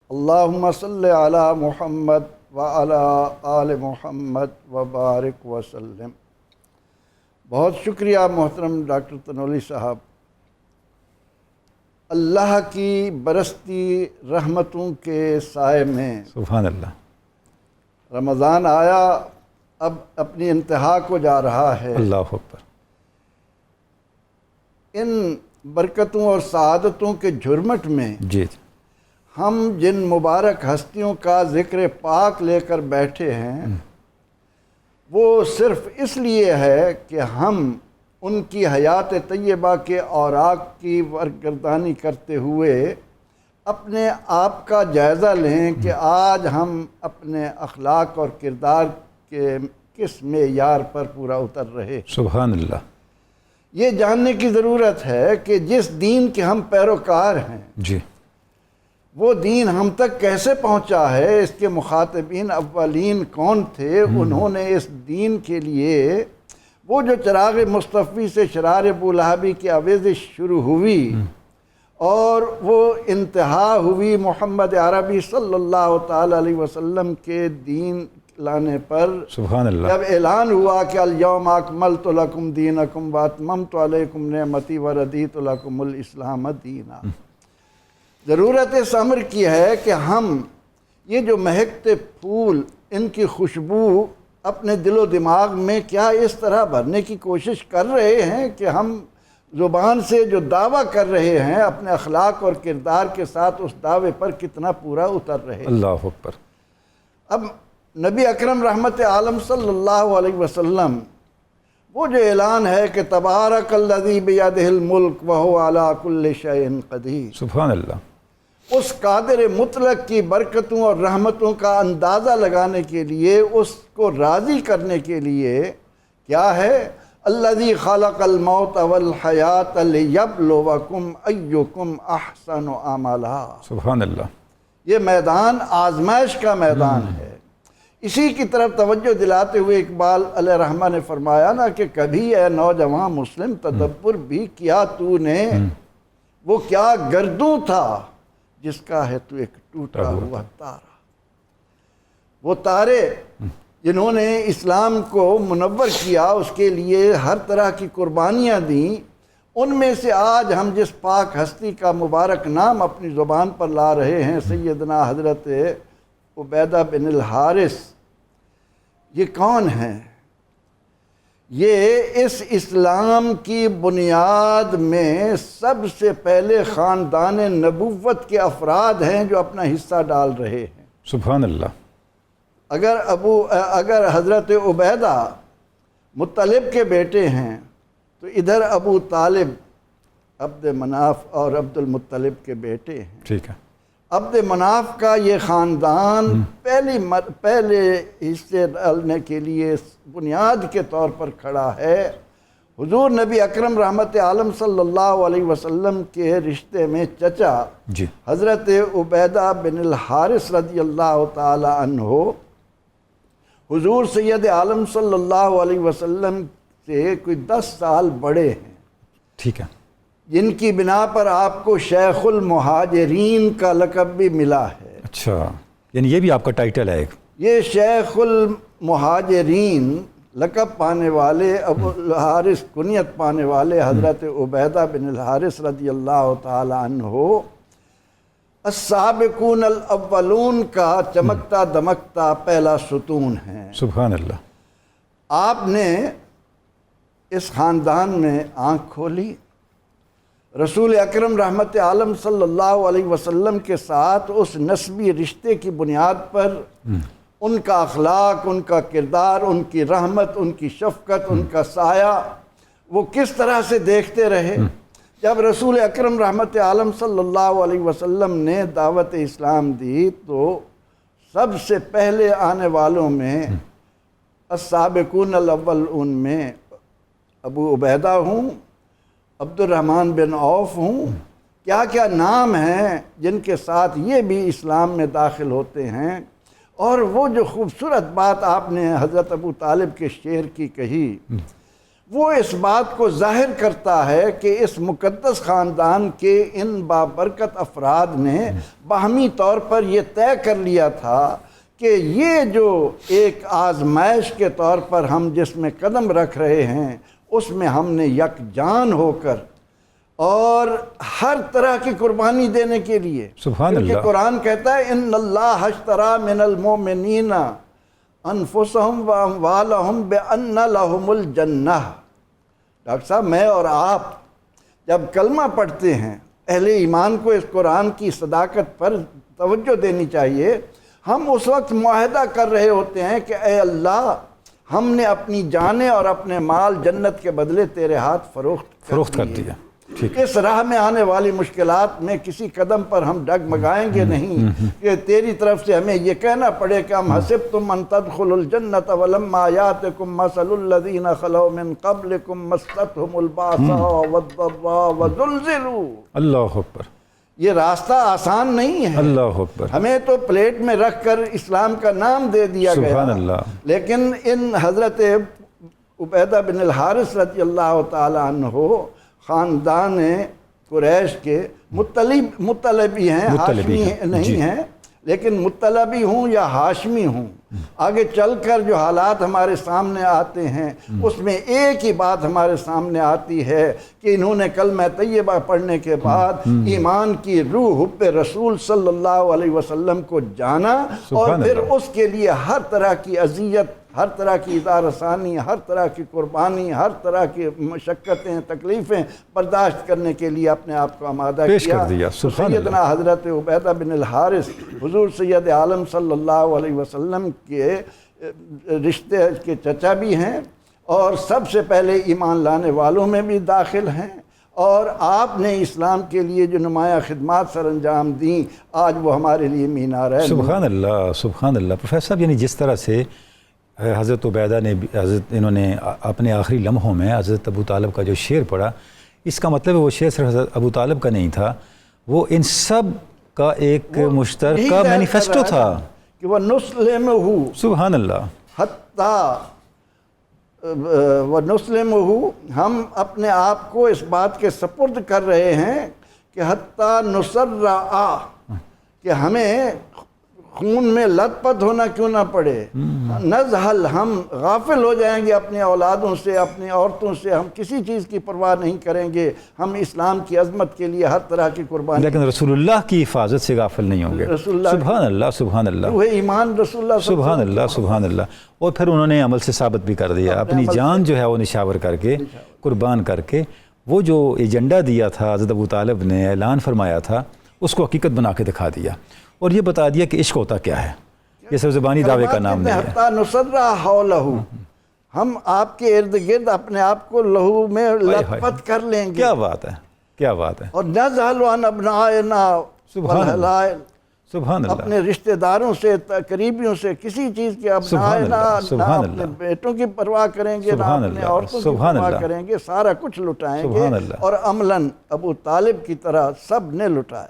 اللہم صلی علی محمد وعلی آل محمد وبارک وسلم۔ بہت شکریہ محترم ڈاکٹر تنولی صاحب۔ اللہ کی برستی رحمتوں کے سائے میں سبحان اللہ، رمضان آیا، اب اپنی انتہا کو جا رہا ہے۔ اللہ اکبر۔ ان برکتوں اور سعادتوں کے جھرمٹ میں جی ہم جن مبارک ہستیوں کا ذکر پاک لے کر بیٹھے ہیں وہ صرف اس لیے ہے کہ ہم ان کی حیات طیبہ کے اوراق کی برگردانی کرتے ہوئے اپنے آپ کا جائزہ لیں کہ آج ہم اپنے اخلاق اور کردار کے کس معیار پر پورا اتر رہے۔ سبحان اللہ۔ یہ جاننے کی ضرورت ہے کہ جس دین کے ہم پیروکار ہیں جی وہ دین ہم تک کیسے پہنچا ہے، اس کے مخاطبین اولین کون تھے، انہوں نے اس دین کے لیے وہ جو چراغ مصطفی سے شرار ابولہبی کی آویزش شروع ہوئی اور وہ انتہا ہوئی محمد عربی صلی اللہ تعالی علیہ وسلم کے دین لانے پر، سبحان اللہ، جب اعلان ہوا کہ الیوم اکملت لکم دینکم واتممت علیکم نعمتی وردیت لکم الاسلام دینا۔ ضرورت اس امر کی ہے کہ ہم یہ جو مہکتے پھول، ان کی خوشبو اپنے دل و دماغ میں کیا اس طرح بھرنے کی کوشش کر رہے ہیں کہ ہم زبان سے جو دعویٰ کر رہے ہیں اپنے اخلاق اور کردار کے ساتھ اس دعوے پر کتنا پورا اتر رہے ہیں۔ اللہ اکبر۔ اب نبی اکرم رحمت عالم صلی اللہ علیہ وسلم وہ جو اعلان ہے کہ تبارک الذی بیدہ الملک وہو علی کل شیء قدیر، سبحان اللہ، اس قادر مطلق کی برکتوں اور رحمتوں کا اندازہ لگانے کے لیے، اس کو راضی کرنے کے لیے کیا ہے؟ الذی خلق الموت والحیات لیبلوکم ایکم احسن عملا۔ سبحان اللہ۔ یہ میدان آزمائش کا میدان ہے۔ اسی کی طرف توجہ دلاتے ہوئے اقبال علیہ رحمہ نے فرمایا نا کہ کبھی اے نوجوان مسلم تدبر بھی کیا تو نے، وہ کیا گردوں تھا جس کا ہے تو ایک ٹوٹا ہوا تارا۔ وہ تارے جنہوں نے اسلام کو منور کیا، اس کے لیے ہر طرح کی قربانیاں دیں، ان میں سے آج ہم جس پاک ہستی کا مبارک نام اپنی زبان پر لا رہے ہیں، سیدنا حضرت عبیدہ بن الحارث، یہ کون ہیں؟ یہ اس اسلام کی بنیاد میں سب سے پہلے خاندان نبوت کے افراد ہیں جو اپنا حصہ ڈال رہے ہیں۔ سبحان اللہ۔ اگر حضرت عبیدہ مطلب کے بیٹے ہیں تو ادھر ابو طالب عبد مناف اور عبد المطلب کے بیٹے ہیں۔ ٹھیک ہے۔ عبد مناف کا یہ خاندان پہلے حصے ڈالنے کے لیے بنیاد کے طور پر کھڑا ہے۔ حضور نبی اکرم رحمت عالم صلی اللہ علیہ وسلم کے رشتے میں چچا جی حضرت عبیدہ بن الحارث رضی اللہ تعالی عنہ حضور سید عالم صلی اللہ علیہ وسلم سے کوئی 10 سال بڑے ہیں، ٹھیک ہے، جن کی بنا پر آپ کو شیخ المہاجرین کا لقب بھی ملا ہے۔ اچھا، یعنی یہ بھی آپ کا ٹائٹل ہے ایک؟ یہ شیخ المہاجرین لقب پانے والے، ابو الحارث کنیت پانے والے حضرت عبیدہ بن الحارث رضی اللہ تعالی عنہ السابقون الاولون کا چمکتا دمکتا پہلا ستون ہے۔ سبحان اللہ۔ آپ نے اس خاندان میں آنکھ کھولی، رسول اکرم رحمت عالم صلی اللہ علیہ وسلم کے ساتھ اس نسبی رشتے کی بنیاد پر ان کا اخلاق، ان کا کردار، ان کی رحمت، ان کی شفقت، ان کا سایہ وہ کس طرح سے دیکھتے رہے۔ جب رسول اکرم رحمت عالم صلی اللہ علیہ وسلم نے دعوت اسلام دی تو سب سے پہلے آنے والوں میں السابقون الاولون میں ابو عبیدہ ہوں، عبد الرحمن بن عوف ہوں، کیا کیا نام ہیں جن کے ساتھ یہ بھی اسلام میں داخل ہوتے ہیں۔ اور وہ جو خوبصورت بات آپ نے حضرت ابو طالب کے شعر کی کہی، وہ اس بات کو ظاہر کرتا ہے کہ اس مقدس خاندان کے ان بابرکت افراد نے باہمی طور پر یہ طے کر لیا تھا کہ یہ جو ایک آزمائش کے طور پر ہم جس میں قدم رکھ رہے ہیں اس میں ہم نے یکجان ہو کر اور ہر طرح کی قربانی دینے کے لیے، سبحان کیونکہ اللہ، قرآن کہتا ہے ان اللہ اشترى من المؤمنین انفسہم واموالہم بان لہم الجنہ۔ ڈاکٹر صاحب، میں اور آپ جب کلمہ پڑھتے ہیں، اہل ایمان کو اس قرآن کی صداقت پر توجہ دینی چاہیے۔ ہم اس وقت معاہدہ کر رہے ہوتے ہیں کہ اے اللہ، ہم نے اپنی جانیں اور اپنے مال جنت کے بدلے تیرے ہاتھ فروخت کر دیا۔ اس راہ میں آنے والی مشکلات میں کسی قدم پر ہم ڈگمگائیں گے نہیں کہ تیری طرف سے ہمیں یہ کہنا پڑے کہ ہم حسبتم ان تدخلوا الجنۃ ولما یاتکم مثل الذین خلوا من قبلکم مستهم الباساء والضراء وزلزلوا۔ اللہ اکبر، یہ راستہ آسان نہیں ہے۔ اللہ اکبر، ہمیں تو پلیٹ میں رکھ کر اسلام کا نام دے دیا گیا، سبحان اللہ، لیکن ان حضرت عبیدہ بن الحارث رضی اللہ تعالی عنہ خاندان قریش کے مطلبی ہیں، ہاشمی نہیں ہیں، لیکن مطلبی ہوں یا ہاشمی ہوں، آگے چل کر جو حالات ہمارے سامنے آتے ہیں اس میں ایک ہی بات ہمارے سامنے آتی ہے کہ انہوں نے کلمہ طیبہ پڑھنے کے بعد ایمان کی روح حب رسول صلی اللہ علیہ وسلم کو جانا، اور پھر اس کے لیے ہر طرح کی اذیت، ہر طرح کی اظہار ثانی، ہر طرح کی قربانی، ہر طرح کی مشقتیں، تکلیفیں برداشت کرنے کے لیے اپنے آپ کو آمادہ کیا۔ سیدنا حضرت عبیدہ بن الحارث حضور سید عالم صلی اللہ علیہ وسلم کے رشتے کے چچا بھی ہیں اور سب سے پہلے ایمان لانے والوں میں بھی داخل ہیں، اور آپ نے اسلام کے لیے جو نمایاں خدمات سر انجام دیں آج وہ ہمارے لیے مینار ہے۔ سبحان اللہ، سبحان اللہ۔ پروفیسر صاحب، یعنی جس طرح سے حضرت عبیدہ نے انہوں نے اپنے آخری لمحوں میں حضرت ابو طالب کا جو شعر پڑھا، اس کا مطلب ہے وہ شعر صرف حضرت ابو طالب کا نہیں تھا، وہ ان سب کا ایک مشترکہ مینیفیسٹو تھا کہ وہ نسلمہ، سبحان اللہ، حتیٰ وہ نسلمہ، ہم اپنے آپ کو اس بات کے سپرد کر رہے ہیں کہ حتیٰ نسرع، کہ ہمیں خون میں لت پت ہونا کیوں نہ پڑے، نزحل، ہم غافل ہو جائیں گے اپنی اولادوں سے، اپنی عورتوں سے، ہم کسی چیز کی پرواہ نہیں کریں گے، ہم اسلام کی عظمت کے لیے ہر طرح کی قربانی، لیکن رسول اللہ کی حفاظت سے غافل نہیں ہوں گے۔ رسول اللہ، سبحان اللہ، سبحان اللہ، وہ ایمان رسول اللہ، سبحان اللہ، سبحان اللہ۔ اور پھر انہوں نے عمل سے ثابت بھی کر دیا، اپنی جان جو ہے وہ نشاور کر کے، قربان کر کے، وہ جو ایجنڈا دیا تھا حضرت ابو طالب نے، اعلان فرمایا تھا، اس کو حقیقت بنا کے دکھا دیا، اور یہ بتا دیا کہ عشق ہوتا کیا ہے۔ یہ صرف زبانی دعوے کا نام نہیں ہے۔ حتیٰ نسرع حولہ، ہم آپ کے ارد گرد اپنے آپ کو لہو میں لت پت کر لیں گے۔ کیا بات ہے، کیا بات ہے۔ اور نزحل عن ابنائنا والحلائل، سبحان اللہ، اپنے رشتہ داروں سے، قریبیوں سے کسی چیز کے ابنائنا، نہ اپنے بیٹوں کی پرواہ کریں گے، نہ اپنے عورتوں کی پرواہ کریں گے، سارا کچھ لٹائیں گے، اور عملاً ابو طالب کی طرح سب نے لٹایا۔